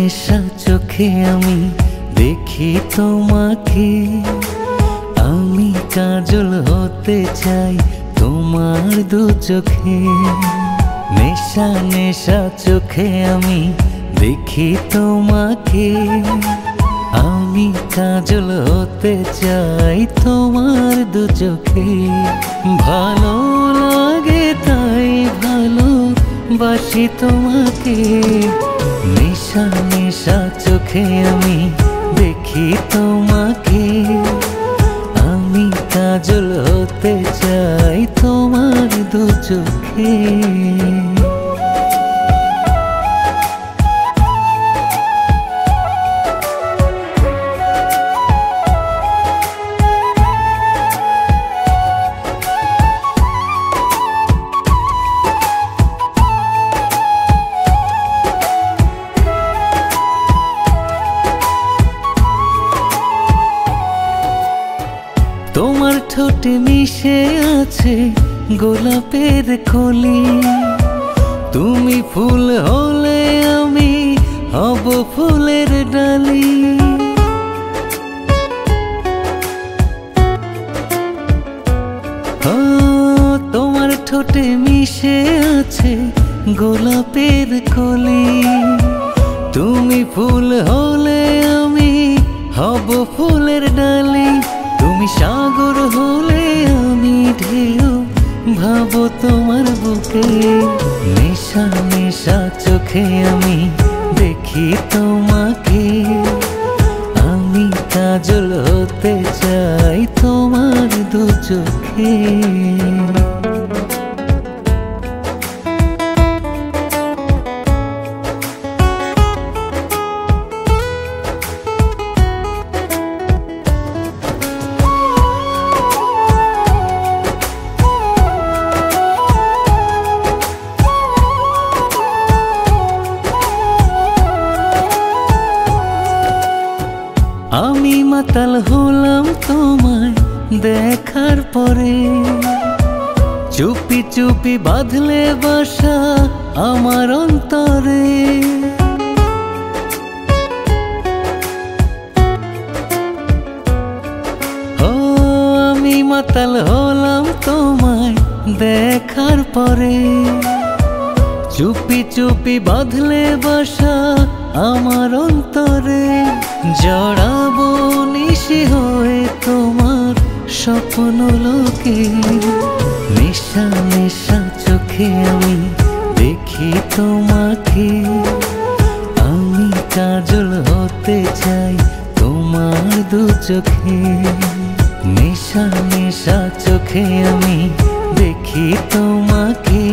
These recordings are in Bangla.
নেশা চোখে আমি দেখি তোমাকে, আমি কাজল হতে চাই তোমার দু চোখে। নেশা নেশা চোখে আমি দেখি তোমাকে, আমি কাজল হতে চাই তোমার দু চোখে। ভালো লাগে তাই ভালোবাসি তোমাকে, নেশা নেশা চোখে আমি দেখি তোমাকে, আমি কাজল হতে চাই তোমার দু চোখে। তোমার ঠোঁটে মিশে আছে গোলাপের কলি, তুমি ফুল হলে আমি হব ফুলের ডালি। তোমার ঠোঁটে মিশে আছে গোলাপের কলি, তুমি ফুল হলে আমি হব ফুলের ডালি। তুমি সাগর হলে আমি ঢেউ ভাবো তোমার বুকে, নেশা নেশা চোখে আমি দেখি তোমাকে, আমি কাজল হতে চাই তোমার দু চোখে। আমি মাতাল হলাম তোমায় দেখার পরে, চুপি চুপি বাঁধলে বাসা আমার অন্তরে। আমি মাতাল হলাম তোমায় দেখার পরে, চুপি চুপি বাঁধলে বাসা আমার অন্তরে। জড়াবো নিশি হয়ে তোমার স্বপ্ন লোকে, নেশা নেশা চোখে আমি দেখি তোমাকে, আমি কাজল হতে চাই তোমার দু চোখে। নেশা নেশা চোখে আমি দেখি তোমাকে,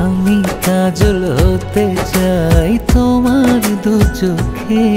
আমি কাজল হতে চাই তোমার দু চোখে।